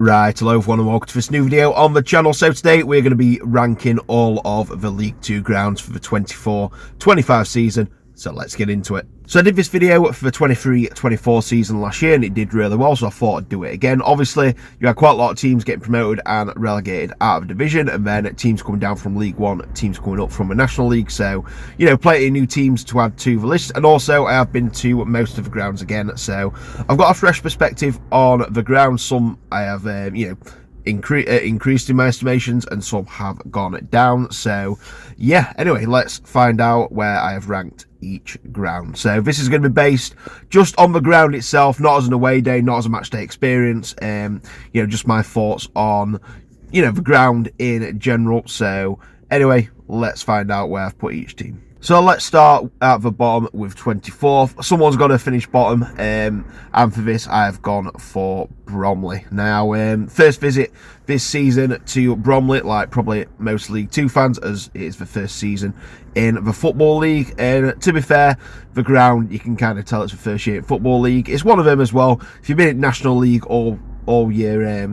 Right, hello everyone and welcome to this new video on the channel. So today we're going to be ranking all of the League 2 grounds for the 24-25 season. So let's get into it. So I did this video for the 23-24 season last year and it did really well, so I thought I'd do it again. Obviously, you had quite a lot of teams getting promoted and relegated out of the division, and then teams coming down from League 1, teams coming up from the National League. So, you know, plenty of new teams to add to the list. And also, I have been to most of the grounds again, so I've got a fresh perspective on the grounds. Some I have, increased in my estimations and some have gone down. So yeah, anyway, let's find out where I have ranked each ground. So this is going to be based just on the ground itself, not as an away day, not as a match day experience, just my thoughts on the ground in general. So anyway, let's find out where I've put each team. So let's start at the bottom with 24th. Someone's got to finish bottom, and for this I've gone for Bromley. Now, first visit this season to Bromley, like probably most League 2 fans, as it is the first season in the Football League. And to be fair, the ground, you can kind of tell it's the first year in Football League. It's one of them as well. If you've been in National League all year,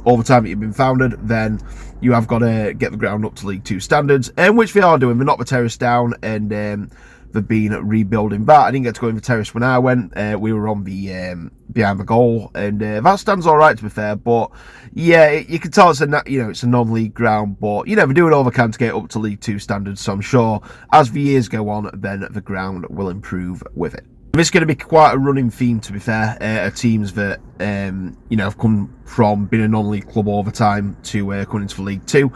all the time that you've been founded, then you have got to get the ground up to League 2 standards, which they are doing. They're not the terrace down, and they've been rebuilding that. I didn't get to go in the terrace when I went. We were on the behind the goal, and that stands all right, to be fair. But yeah, you can tell it's a non-league ground, but they're doing all they can to get up to League 2 standards. So I'm sure as the years go on, then the ground will improve with it. This is going to be quite a running theme, to be fair. Teams that have come from being a non-league club all the time to coming into the League 2.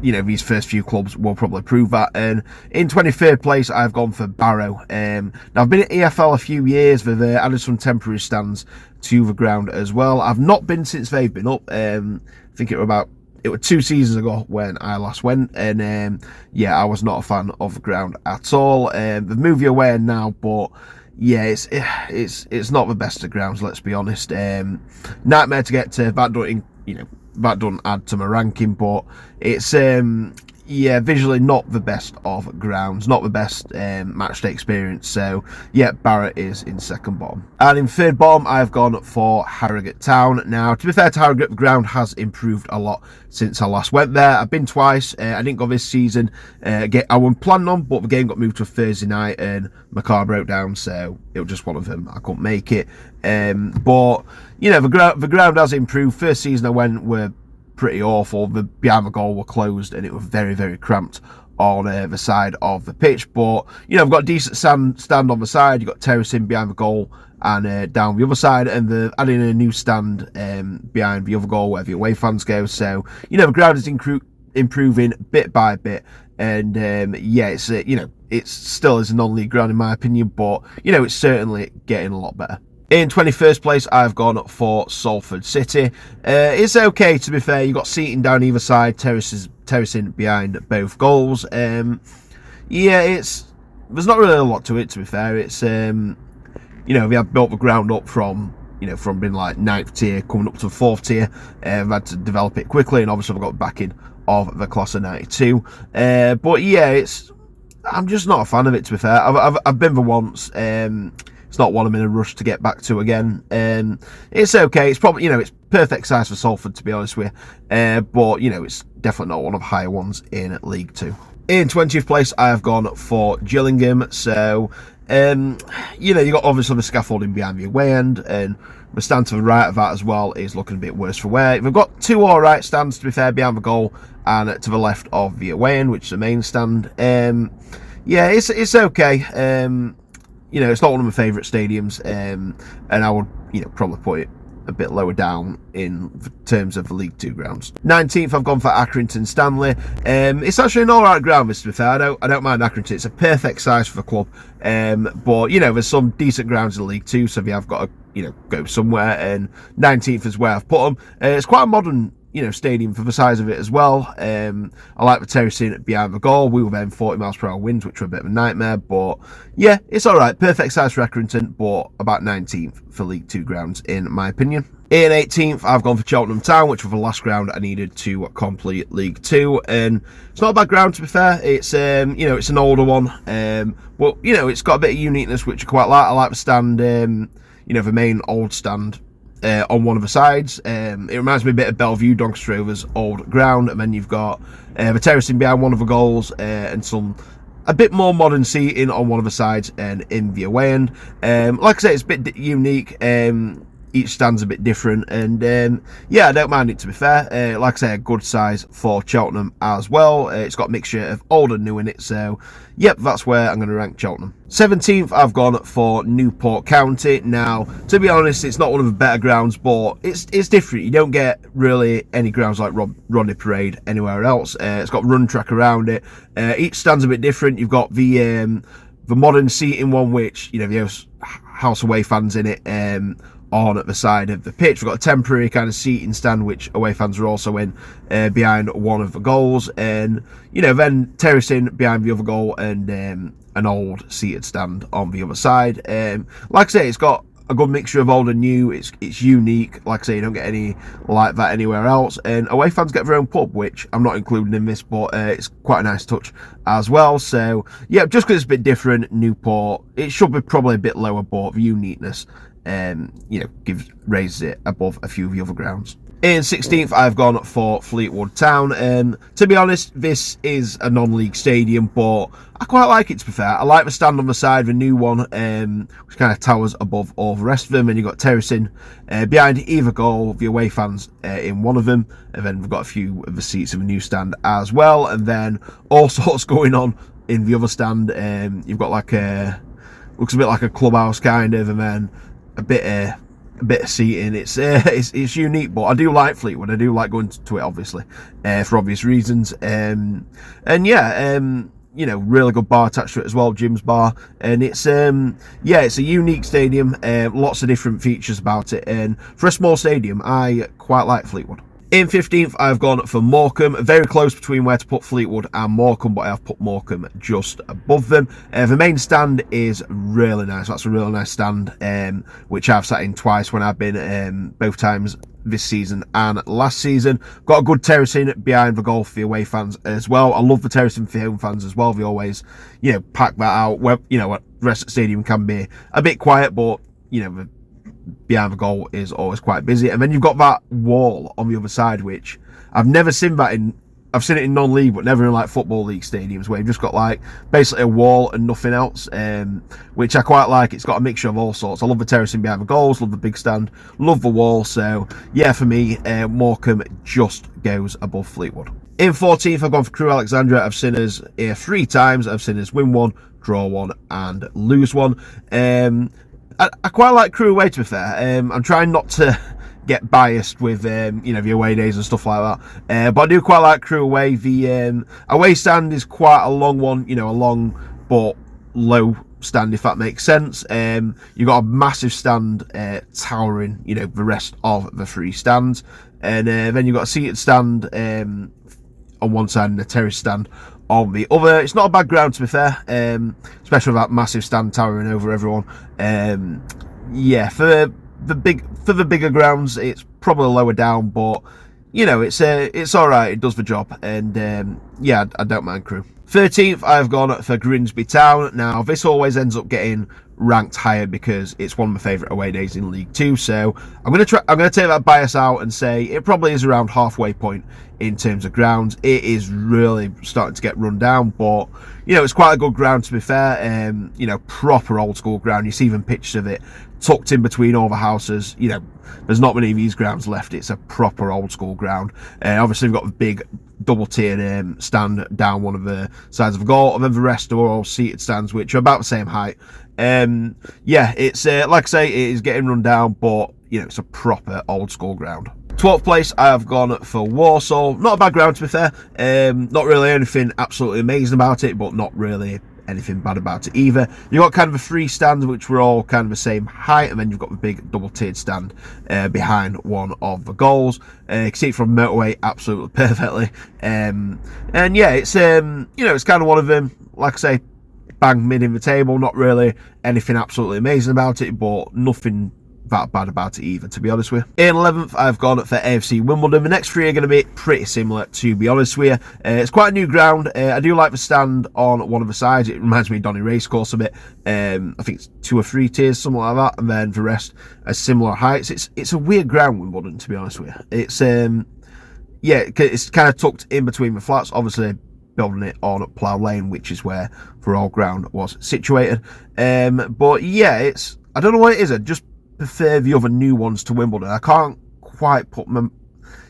These first few clubs will probably prove that. And in 23rd place, I've gone for Barrow. Now, I've been at EFL a few years. They've added some temporary stands to the ground as well. I've not been since they've been up. I think it was 2 seasons ago when I last went, and I was not a fan of the ground at all. They've moved away now, but yeah, it's not the best of grounds, let's be honest. Nightmare to get to. That doesn't add to my ranking, but it's visually not the best of grounds, not the best match day experience. So yeah, Barrett is in second bottom. And in third bottom, I've gone for Harrogate Town. Now, to be fair to Harrogate, the ground has improved a lot since I last went there. I've been twice. I didn't go this season. I wasn't planning on, but the game got moved to a Thursday night and my car broke down, so it was just one of them. I couldn't make it. But the ground has improved. First season I went were pretty awful. The behind the goal were closed and it was very, very cramped on the side of the pitch. But I've got a decent stand on the side. You've got terracing behind the goal and down the other side, and they're adding a new stand behind the other goal where the away fans go. So the ground is improving bit by bit, and it still is a non-league ground in my opinion, but it's certainly getting a lot better. In 21st place, I've gone for Salford City. It's okay, to be fair. You've got seating down either side, terracing behind both goals. There's not really a lot to it, to be fair. It's we have built the ground up from being like 9th tier coming up to 4th tier. I've had to develop it quickly, and obviously I've got backing of the class of 92. But yeah, I'm just not a fan of it, to be fair. I've been there once. It's not one I'm in a rush to get back to again. It's okay. It's probably, it's perfect size for Salford, to be honest with you. But, it's definitely not one of the higher ones in League 2. In 20th place, I have gone for Gillingham. So, you got obviously the scaffolding behind the away end, and the stand to the right of that as well is looking a bit worse for wear. We've got 2 alright stands, to be fair, behind the goal and to the left of the away end, which is the main stand. It's okay. It's not one of my favourite stadiums, and I would, probably put it a bit lower down in terms of the League 2 grounds. 19th, I've gone for Accrington Stanley. It's actually an alright ground, to be fair. I don't mind Accrington. It's a perfect size for the club. But there's some decent grounds in the League 2, so if you have got to, go somewhere, and 19th is where I've put them. It's quite a modern stadium for the size of it as well. I like the terracing behind the goal. We were then 40 miles per hour winds, which were a bit of a nightmare, but yeah, it's alright. Perfect size for Accrington, but about 19th for League 2 grounds in my opinion. In 18th, I've gone for Cheltenham Town, which was the last ground I needed to complete League 2, and it's not a bad ground, to be fair. It's it's an older one, but it's got a bit of uniqueness which I quite like. I like the stand, the main old stand on one of the sides. It reminds me a bit of Bellevue Doncaster's old ground, and then you've got the terracing behind one of the goals, and some a bit more modern seating on one of the sides and in the away end. Like I say, it's a bit unique. Each stand's a bit different, and yeah, I don't mind it, to be fair. Like I say, a good size for Cheltenham as well. It's got a mixture of old and new in it, so yep, that's where I'm going to rank Cheltenham. 17th, I've gone for Newport County. Now, to be honest, it's not one of the better grounds, but it's different. You don't get really any grounds like Rodney Parade anywhere else. It's got run track around it. Each stand's a bit different. You've got the modern seating one, which, you know, the house away fans in it, on at the side of the pitch. We've got a temporary kind of seating stand which away fans are also in, behind one of the goals, and you know, then terracing behind the other goal, and an old seated stand on the other side. Like I say, it's got a good mixture of old and new. It's unique. Like I say, you don't get any like that anywhere else. And away fans get their own pub, which I'm not including in this, but it's quite a nice touch as well. So yeah, just because it's a bit different, Newport, it should be probably a bit lower, but the uniqueness, you know, raises it above a few of the other grounds. In 16th, I've gone for Fleetwood Town. To be honest, this is a non-league stadium, but I quite like it, to be fair. I like the stand on the side, the new one, which kind of towers above all the rest of them, and you've got terracing behind either goal, the away fans in one of them, and then we've got a few of the seats of the new stand as well, and then all sorts going on in the other stand. You've got like looks a bit like a clubhouse kind of, and then a bit of seating. It's unique, but I do like Fleetwood. I do like going to it, obviously, for obvious reasons. And yeah, you know, really good bar attached to it as well, Jim's bar, and it's yeah, it's a unique stadium. Lots of different features about it, and for a small stadium, I quite like Fleetwood. In 15th, I've gone for Morecambe. Very close between where to put Fleetwood and Morecambe, but I have put Morecambe just above them. The main stand is really nice. That's a really nice stand, which I've sat in twice when I've been, both times this season and last season. Got a good terracing behind the goal for the away fans as well. I love the terracing for the home fans as well. They always, you know, pack that out. Where, you know, the rest of the stadium can be a bit quiet, but, you know, behind the goal is always quite busy. And then you've got that wall on the other side, which I've never seen that in. I've seen it in non-league, but never in like football league stadiums, where you've just got like basically a wall and nothing else, which I quite like. It's got a mixture of all sorts. I love the terracing behind the goals, love the big stand, love the wall. So yeah, for me, Morecambe just goes above Fleetwood. In 14th, I've gone for Crewe Alexandra. I've seen us here 3 times. I've seen us win 1, draw 1, and lose 1. I quite like Crewe away, to be fair. I'm trying not to get biased with you know, the away days and stuff like that, but I do quite like Crewe away. The away stand is quite a long one, you know, a long but low stand, if that makes sense. You've got a massive stand towering, you know, the rest of the 3 stands, and then you've got a seated stand on one side and a terrace stand on the other. It's not a bad ground, to be fair, especially with that massive stand towering over everyone. Yeah, for the bigger grounds, it's probably lower down, but you know, it's all right. It does the job, and yeah, I don't mind Crewe. 13th, I've gone for Grimsby Town. Now, this always ends up getting ranked higher because it's one of my favourite away days in League 2. So I'm gonna take that bias out and say it probably is around halfway point in terms of grounds. It is really starting to get run down, but you know, it's quite a good ground, to be fair. You know, proper old school ground. You see even pictures of it tucked in between all the houses. You know, there's not many of these grounds left. It's a proper old school ground. Obviously, we've got the big double tiered stand down one of the sides of the goal, and then the rest are all seated stands, which are about the same height. Yeah, it's like I say, it is getting run down, but you know, it's a proper old school ground. 12th place, I have gone for Walsall. Not a bad ground, to be fair. Not really anything absolutely amazing about it, but not really anything bad about it either. You've got kind of a 3 stands, which were all kind of the same height, and then you've got the big double-tiered stand behind one of the goals. You can see it from motorway absolutely perfectly. And yeah, it's you know, it's kind of one of them, like I say, bang mid in the table. Not really anything absolutely amazing about it, but nothing that bad about it either, to be honest with you. In 11th, I've gone for AFC Wimbledon. The next three are going to be pretty similar, to be honest with you. It's quite a new ground. I do like the stand on one of the sides. It reminds me of Donny Racecourse a bit. I think it's 2 or 3 tiers, something like that, and then the rest are similar heights. It's a weird ground, Wimbledon, to be honest with you. It's yeah, it's kind of tucked in between the flats. Obviously, building it on Plough Lane, which is where the old ground was situated. But yeah, I don't know what it is. I just prefer the other new ones to Wimbledon. I can't quite put my,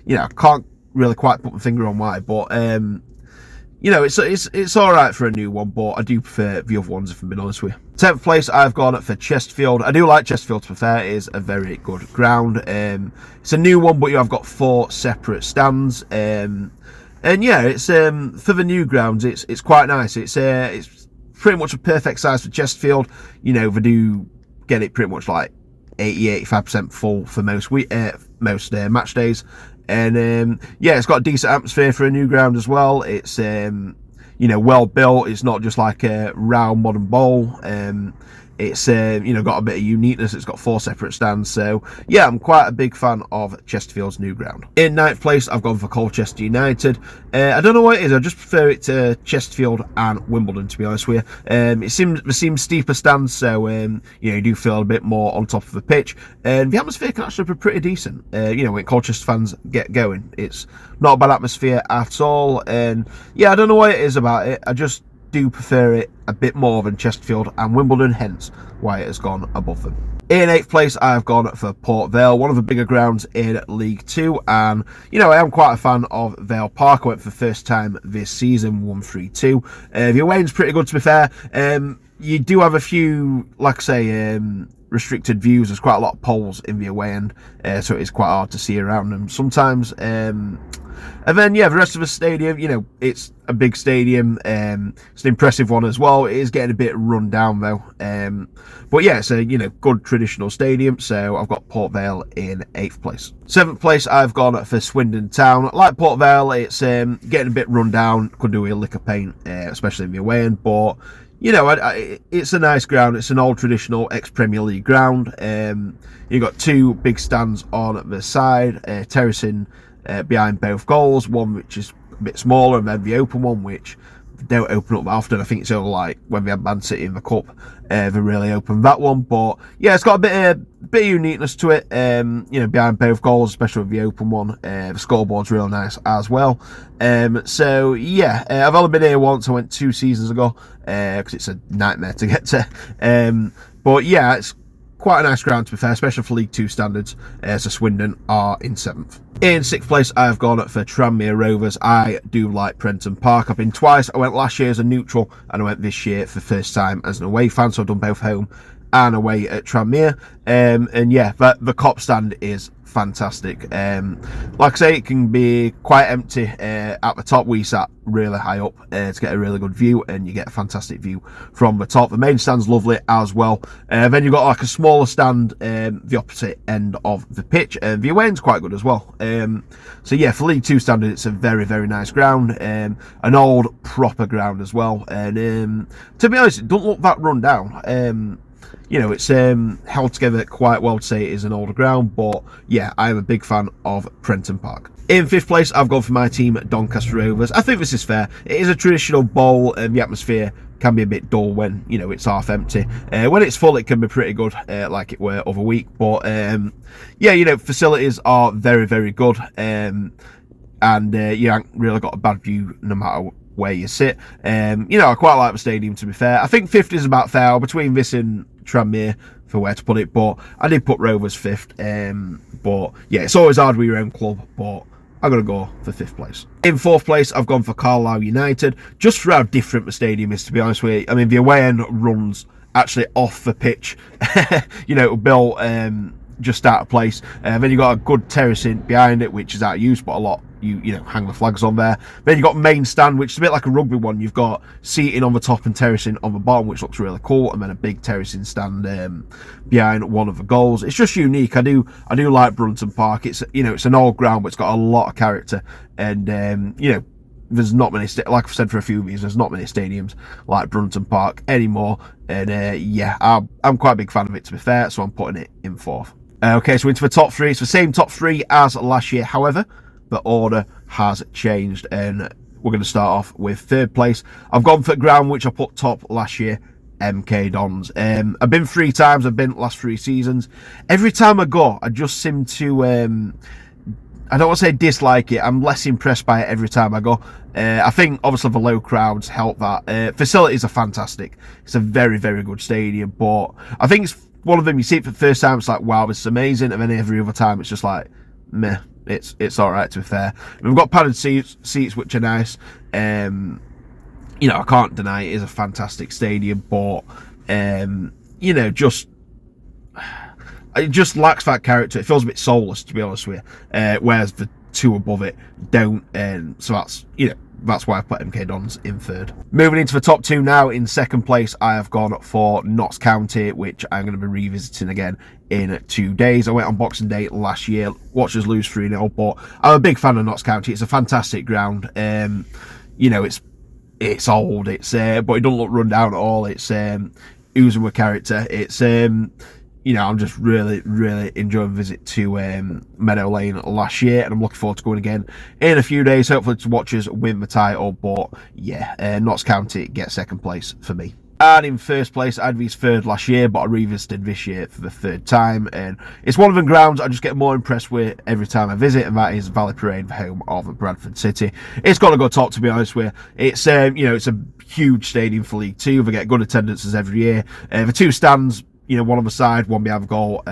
I can't really quite put my finger on why. But it's all right for a new one, but I do prefer the other ones, if I'm being honest with you. 10th place, I've gone for Chesterfield. I do like Chesterfield, to be fair. It is a very good ground. It's a new one, but you have got 4 separate stands. And yeah, it's for the new grounds, it's quite nice. It's pretty much a perfect size for Chesterfield. They do get it pretty much like 80-85% full for most match days. And yeah, it's got a decent atmosphere for a new ground as well. It's well built. It's not just like a round modern bowl. It's got a bit of uniqueness. It's got 4 separate stands. So yeah, I'm quite a big fan of Chesterfield's new ground. In 9th place, I've gone for Colchester United. I don't know what it is. I just prefer it to Chesterfield and Wimbledon, to be honest with you. It seems steeper stands, so you do feel a bit more on top of the pitch. And the atmosphere can actually be pretty decent. When Colchester fans get going, it's not a bad atmosphere at all. And yeah, I don't know what it is about it. I just do prefer it a bit more than Chesterfield and Wimbledon, hence why it has gone above them. In 8th place, I've gone for Port Vale, one of the bigger grounds in League 2, and I am quite a fan of Vale Park. I went for the first time this season, 1-3-2. The away end's pretty good, to be fair. You do have a few, like I say, restricted views. There's quite a lot of poles in the away end, so it is quite hard to see around them sometimes. And then, yeah, the rest of the stadium, it's a big stadium. It's an impressive one as well. It is getting a bit run down, though. But yeah, it's a, good traditional stadium. So I've got Port Vale in 8th place. 7th place, I've gone for Swindon Town. Like Port Vale, it's getting a bit run down. Could do with a lick of paint, especially in the away end. But it's a nice ground. It's an old traditional ex-Premier League ground. You've got 2 big stands on the side, terracing behind both goals, one which is a bit smaller, and then the open one, which don't open up that often. I think it's only like when we had Man City in the Cup, they really opened that one. But yeah, it's got a bit of uniqueness to it, behind both goals, especially with the open one. The scoreboard's real nice as well. So yeah, I've only been here once. I went 2 seasons ago, because it's a nightmare to get to. But yeah, it's quite a nice ground, to be fair, especially for League 2 standards. So Swindon are in 7th. In 6th place, I've gone for Tranmere Rovers. I do like Prenton Park. I've been twice. I went last year as a neutral, and I went this year for the first time as an away fan. So I've done both home and away at Tranmere. And yeah, the Cop stand is fantastic. Like I say, it can be quite empty at the top. We sat really high up to get a really good view, and you get a fantastic view from the top. The main stand's lovely as well. Then you've got like a smaller stand the opposite end of the pitch, and the away end's quite good as well. So yeah, for League 2 standard, it's a very, very nice ground. An old proper ground as well, and to be honest, it doesn't look that run down. It's held together quite well to say it is an older ground, but yeah, I am a big fan of Prenton Park. In 5th place, I've gone for my team, Doncaster Rovers. I think this is fair. It is a traditional bowl, and the atmosphere can be a bit dull when, it's half empty. When it's full, it can be pretty good, like it were other week. But yeah, facilities are very, very good, and you haven't really got a bad view no matter where you sit. I quite like the stadium, to be fair. I think 5th is about fair, between this and Tranmere for where to put it, but I did put Rovers 5th. But yeah, it's always hard with your own club, but I'm going to go for 5th place. In 4th place, I've gone for Carlisle United, just for how different the stadium is, to be honest with you. I mean, the away end runs actually off the pitch, built just out of place. Then you've got a good terracing behind it, which is out of use, but a lot you hang the flags on there. Then you've got main stand, which is a bit like a rugby one. You've got seating on the top and terracing on the bottom, which looks really cool, and then a big terracing stand behind one of the goals. It's just unique. I do like Brunton Park. It's it's an old ground, but it's got a lot of character, and there's not many, like I've said for a few years, there's not many stadiums like Brunton Park anymore. And yeah, I'm quite a big fan of it, to be fair, so I'm putting it in 4th. Okay, so into the top three. It's the same top three as last year. However, the order has changed, and we're going to start off with third place. I've gone for ground which I put top last year, MK Dons. I've been 3 times. I've been last 3 seasons. Every time I go, I just seem to I don't want to say dislike it. I'm less impressed by it every time I go. I think obviously the low crowds help that. Facilities are fantastic. It's a very, very good stadium, but I think it's one of them, you see it for the first time, it's like, wow, this is amazing, and then every other time it's just like, meh, it's all right, to be fair. We've got padded seats which are nice. You know, I can't deny it is a fantastic stadium, but you know, it just lacks that character. It feels a bit soulless, to be honest with you, whereas the 2 above it don't, and so that's, you know, that's why I put MK Dons in third. Moving into the top 2 now, in second place I have gone for Notts County, which I'm going to be revisiting again in 2 days. I went on Boxing Day last year, watched us lose 3-0, but I'm a big fan of Notts County. It's a fantastic ground. You know, it's old, but it doesn't look run down at all. It's oozing with character. It's you know, I'm just really, really enjoying the visit to Meadow Lane last year, and I'm looking forward to going again in a few days, hopefully to watch us win the title. But yeah, Notts County gets second place for me. And in first place, I had these third last year, but I revisited this year for the 3rd time, and it's one of the grounds I just get more impressed with every time I visit, and that is Valley Parade, the home of Bradford City. It's got to go top, to be honest with you. It's you know, it's a huge stadium for League Two. They get good attendances every year. The 2 stands, you know, one on the side, one behind the goal,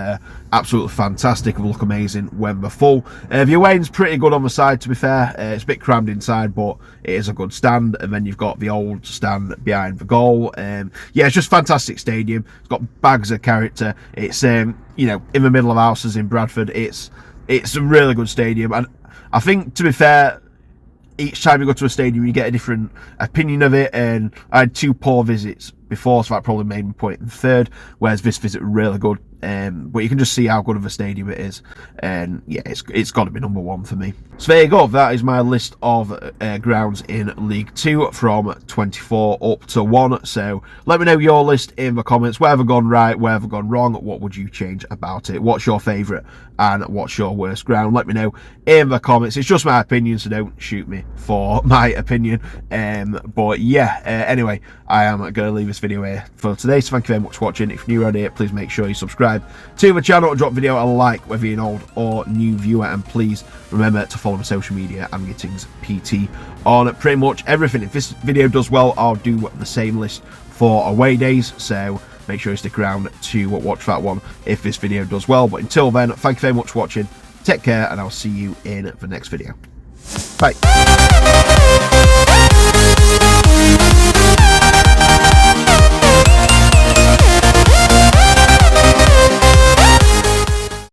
absolutely fantastic. They look amazing when they're full. The away end's pretty good on the side, to be fair. It's a bit crammed inside, but it is a good stand. And then you've got the old stand behind the goal. Yeah, it's just fantastic stadium. It's got bags of character. It's you know, in the middle of houses in Bradford. It's a really good stadium, and I think, to be fair, each time you go to a stadium you get a different opinion of it, and I had 2 poor visits before, so that probably made me put it in third, whereas this visit was really good. But you can just see how good of a stadium it is, and yeah, it's got to be number 1 for me. So there you go, that is my list of grounds in League 2 from 24 up to 1. So let me know your list in the comments. Where have I gone right, where have I gone wrong, what would you change about it, what's your favourite and what's your worst ground? Let me know in the comments. It's just my opinion, so don't shoot me for my opinion. But yeah, anyway, I am going to leave this video here for today, so thank you very much for watching. If you're new around here, please make sure you subscribe to the channel, drop video a like whether you're an old or new viewer, and please remember to follow my social media. I'm Gittings PT on pretty much everything. If this video does well, I'll do the same list for away days, so make sure you stick around to watch that one if this video does well. But until then, thank you very much for watching, take care, and I'll see you in the next video. Bye.